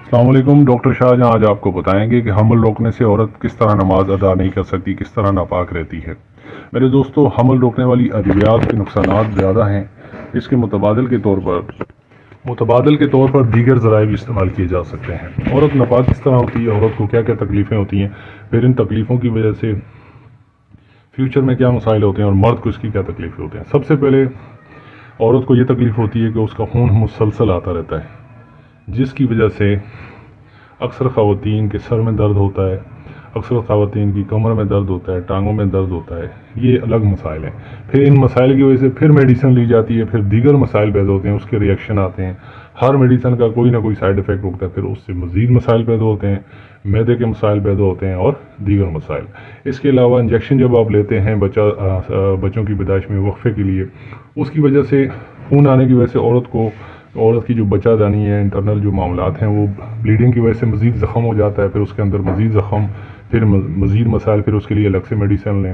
السلام علیکم، ڈاکٹر شاہجہاں آج آپ کو بتائیں گے کہ حمل روکنے سے عورت کس طرح نماز ادا نہیں کر سکتی، کس طرح ناپاک رہتی ہے۔ میرے دوستو، حمل روکنے والی ادویات کے نقصانات زیادہ ہیں۔ اس کے متبادل کے طور پر دیگر ذرائع بھی استعمال کیے جا سکتے ہیں۔ عورت ناپاک کس طرح ہوتی ہے، عورت کو کیا کیا تکلیفیں ہوتی ہیں، پھر ان تکلیفوں کی وجہ سے فیوچر میں کیا مسائل ہوتے ہیں اور مرد کو اس کی کیا تکلیفیں ہوتے ہیں۔ سب سے پہلے عورت کو یہ تکلیف ہوتی ہے کہ اس کا خون مسلسل آتا رہتا ہے، جس کی وجہ سے اکثر خواتین کے سر میں درد ہوتا ہے، اکثر خواتین کی کمر میں درد ہوتا ہے، ٹانگوں میں درد ہوتا ہے۔ یہ الگ مسائل ہیں۔ پھر ان مسائل کی وجہ سے پھر میڈیسن لی جاتی ہے، پھر دیگر مسائل پیدا ہوتے ہیں، اس کے ریئیکشن آتے ہیں۔ ہر میڈیسن کا کوئی نہ کوئی سائیڈ ایفیکٹ ہوتا ہے، پھر اس سے مزید مسائل پیدا ہوتے ہیں، معدے کے مسائل پیدا ہوتے ہیں اور دیگر مسائل۔ اس کے علاوہ انجیکشن جب آپ لیتے ہیں بچوں کی پیدائش میں وقفے کے لیے، اس کی وجہ سے خون آنے کی وجہ سے عورت کی جو بچہ دانی ہے، انٹرنل جو معاملات ہیں، وہ بلیڈنگ کی وجہ سے مزید زخم ہو جاتا ہے، پھر اس کے اندر مزید زخم، پھر مزید مسائل، پھر اس کے لیے الگ سے میڈیسن لیں۔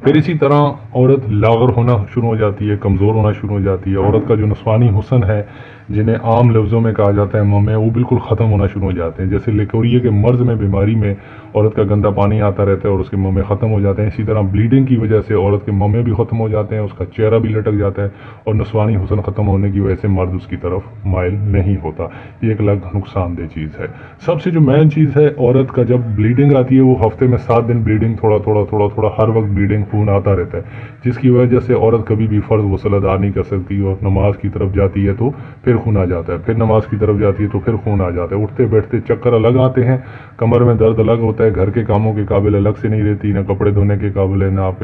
پھر اسی طرح عورت لاغر ہونا شروع ہو جاتی ہے، کمزور ہونا شروع ہو جاتی ہے۔ عورت کا جو نسوانی حسن ہے، جنہیں عام لفظوں میں کہا جاتا ہے ممے، وہ بالکل ختم ہونا شروع ہو جاتے ہیں۔ جیسے لیکوریا کے مرض میں، بیماری میں عورت کا گندا پانی آتا رہتا ہے اور اس کے ممے ختم ہو جاتے ہیں، اسی طرح بلیڈنگ کی وجہ سے عورت کے ممے بھی ختم ہو جاتے ہیں، اس کا چہرہ بھی لٹک جاتا ہے، اور نسوانی حسن ختم ہونے کی وجہ سے مرد اس کی طرف مائل نہیں ہوتا۔ یہ ایک الگ نقصان دہ چیز ہے۔ سب سے جو مین چیز ہے، عورت کا جب بلیڈنگ آتی ہے، وہ ہفتے میں 7 دن بلیڈنگ، تھوڑا ہر وقت بلیڈنگ، خون آتا رہتا ہے، جس کی وجہ سے عورت کبھی بھی فرض غسل ادا نہیں کر سکتی، اور نماز کی طرف جاتی ہے تو پھر خون آ جاتا ہے، پھر نماز کی طرف جاتی ہے تو پھر خون آ جاتا ہے، اٹھتے بیٹھتے چکر الگ آتے ہیں، کمر میں درد الگ ہوتا ہے، گھر کے کاموں کے قابل الگ سے نہیں رہتی، نہ کپڑے دھونے کے قابل ہے، نہ آپ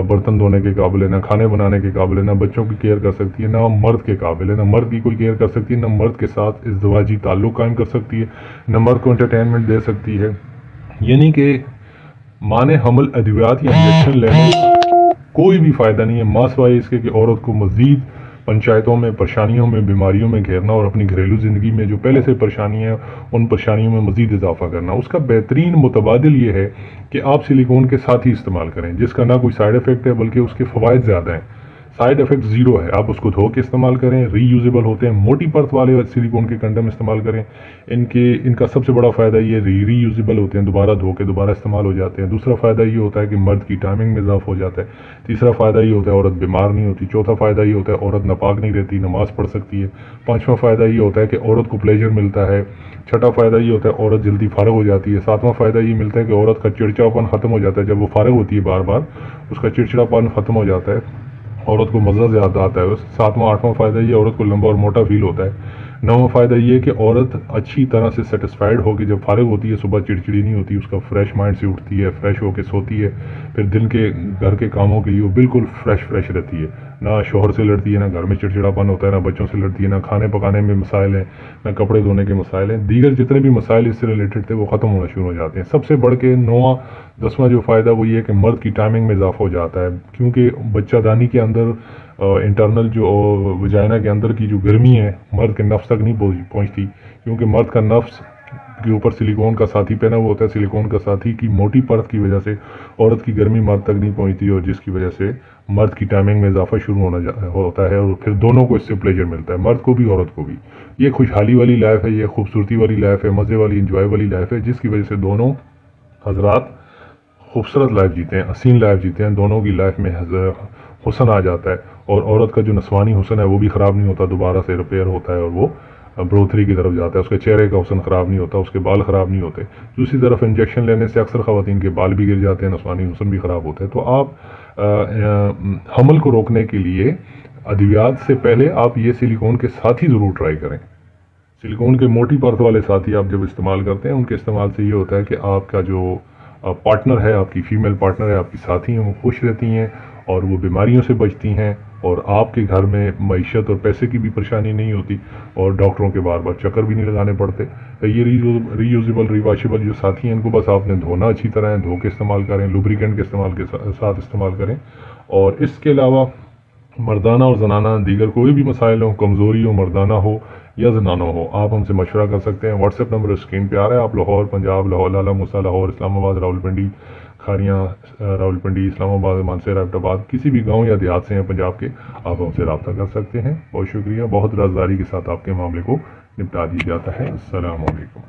برتن دھونے کے قابل ہے، نہ کھانے بنانے کے قابل ہے، نہ بچوں کی کیئر کر سکتی ہے، نہ مرد کے قابل ہے، نہ مرد کی کوئی کیئر کر سکتی ہے، نہ مرد کے ساتھ ازدواجی تعلق قائم کر سکتی ہے، نہ مرد کو انٹرٹینمنٹ دے سکتی ہے۔ یعنی کہ مانے حمل ادویات یا انجیکشن لینے کوئی بھی فائدہ نہیں ہے، ماں سوائے اس کے کہ عورت کو مزید پنچایتوں میں، پریشانیوں میں، بیماریوں میں گھیرنا، اور اپنی گھریلو زندگی میں جو پہلے سے پریشانیاں ہیں، ان پریشانیوں میں مزید اضافہ کرنا۔ اس کا بہترین متبادل یہ ہے کہ آپ سلیکون کے ساتھ ہی استعمال کریں، جس کا نہ کوئی سائیڈ ایفیکٹ ہے بلکہ اس کے فوائد زیادہ ہیں۔ سائیڈ ایفیکٹ زیرو ہے۔ آپ اس کو دھو کے استعمال کریں، ری یوزیبل ہوتے ہیں۔ موٹی پرت والے سلیکون کے کنڈم استعمال کریں، ان کا سب سے بڑا فائدہ یہ ری یوزیبل ہوتے ہیں، دوبارہ دھو کے دوبارہ استعمال ہو جاتے ہیں۔ دوسرا فائدہ یہ ہوتا ہے کہ مرد کی ٹائمنگ میں اضافہ ہو جاتا ہے۔ تیسرا فائدہ یہ ہوتا ہے عورت بیمار نہیں ہوتی۔ چوتھا فائدہ یہ ہوتا ہے عورت ناپاک نہیں رہتی، نماز پڑھ سکتی ہے۔ پانچواں فائدہ یہ ہوتا ہے کہ عورت کو پلیجر ملتا ہے۔ چھٹا فائدہ یہ ہوتا ہے عورت جلدی فارغ ہو جاتی ہے۔ ساتواں فائدہ یہ ملتا ہے کہ عورت کا چڑچڑاپن ختم ہو جاتا ہے، جب وہ فارغ ہوتی ہے بار بار اس کا چڑچڑاپن ختم ہو جاتا ہے، عورت کو مزہ زیادہ آتا ہے۔ ساتواں آٹھواں فائدہ یہ عورت کو لمبا اور موٹا فیل ہوتا ہے۔ نواں فائدہ یہ کہ عورت اچھی طرح سے سیٹسفائیڈ ہو کے جب فارغ ہوتی ہے، صبح چڑچڑی نہیں ہوتی، اس کا فریش مائنڈ سے اٹھتی ہے، فریش ہو کے سوتی ہے، پھر دن کے گھر کے کاموں کے لیے وہ بالکل فریش رہتی ہے۔ نہ شوہر سے لڑتی ہے، نہ گھر میں چڑچڑاپن ہوتا ہے، نہ بچوں سے لڑتی ہے، نہ کھانے پکانے میں مسائل ہیں، نہ کپڑے دھونے کے مسائل ہیں۔ دیگر جتنے بھی مسائل اس سے ریلیٹڈ تھے وہ ختم ہونا شروع ہو جاتے ہیں۔ سب سے بڑھ کے نواں دسواں جو فائدہ وہ یہ ہے کہ مرد کی ٹائمنگ میں اضافہ ہو جاتا ہے، کیونکہ بچہ دانی کے اندر انٹرنل جو وجائنا کے اندر کی جو گرمی ہے مرد کے نفس تک نہیں پہنچتی، کیونکہ مرد کا نفس کے اوپر سلیکون کا ساتھی پہنا ہوا ہوتا ہے۔ سلیکون کا ساتھی کی موٹی پرت کی وجہ سے عورت کی گرمی مرد تک نہیں پہنچتی، اور جس کی وجہ سے مرد کی ٹائمنگ میں اضافہ شروع ہوتا ہے، اور پھر دونوں کو اس سے پلیجر ملتا ہے، مرد کو بھی عورت کو بھی۔ یہ خوشحالی والی لائف ہے، یہ خوبصورتی والی لائف ہے، مزے والی انجوائے والی لائف ہے، جس کی وجہ سے دونوں حضرات خوبصورت لائف جیتے ہیں، حسین لائف جیتے ہیں۔ دونوں کی لائف میں حسن آ جاتا ہے، اور عورت کا جو نسوانی حسن ہے وہ بھی خراب نہیں ہوتا، دوبارہ سے ریپیئر ہوتا ہے، اور وہ بروتھری کی طرف جاتا ہے، اس کے چہرے کا حسن خراب نہیں ہوتا، اس کے بال خراب نہیں ہوتے۔ دوسری طرف انجیکشن لینے سے اکثر خواتین کے بال بھی گر جاتے ہیں، نسوانی حسن بھی خراب ہوتا ہے۔ تو آپ حمل کو روکنے کے لیے ادویات سے پہلے آپ یہ سلیکون کے ساتھ ہی ضرور ٹرائی کریں۔ سلیکون کے موٹی پرت والے ساتھی آپ جب استعمال کرتے ہیں، ان کے استعمال سے یہ ہوتا ہے کہ آپ کا جو پارٹنر ہے، آپ کی فیمیل پارٹنر ہے، آپ کی ساتھی ہیں، وہ خوش رہتی ہیں، اور وہ بیماریوں سے بچتی ہیں، اور آپ کے گھر میں معیشت اور پیسے کی بھی پریشانی نہیں ہوتی، اور ڈاکٹروں کے بار بار چکر بھی نہیں لگانے پڑتے۔ یہ ری یوزیبل ری واشیبل جو ساتھی ہیں، ان کو بس آپ نے دھونا اچھی طرح ہے، دھو کے استعمال کریں، لوبریکنٹ کے استعمال کے ساتھ استعمال کریں۔ اور اس کے علاوہ مردانہ اور زنانہ دیگر کوئی بھی مسائل ہوں، کمزوری ہو، مردانہ ہو یا زنانہ ہو، آپ ہم سے مشورہ کر سکتے ہیں۔ واٹس ایپ نمبر اسکرین پہ آ رہا ہے۔ آپ لاہور، پنجاب، لاہور، لالہ موسیٰ، لاہور، اسلام آباد، راولپنڈی، کھاریاں، راولپنڈی، اسلام آباد، مانسہرہ، ایبٹ آباد، کسی بھی گاؤں یا دیہات سے ہیں پنجاب کے، آپ ہم سے رابطہ کر سکتے ہیں۔ بہت شکریہ، بہت رازداری کے ساتھ آپ کے معاملے کو نپٹا دیا جاتا ہے۔ السلام علیکم۔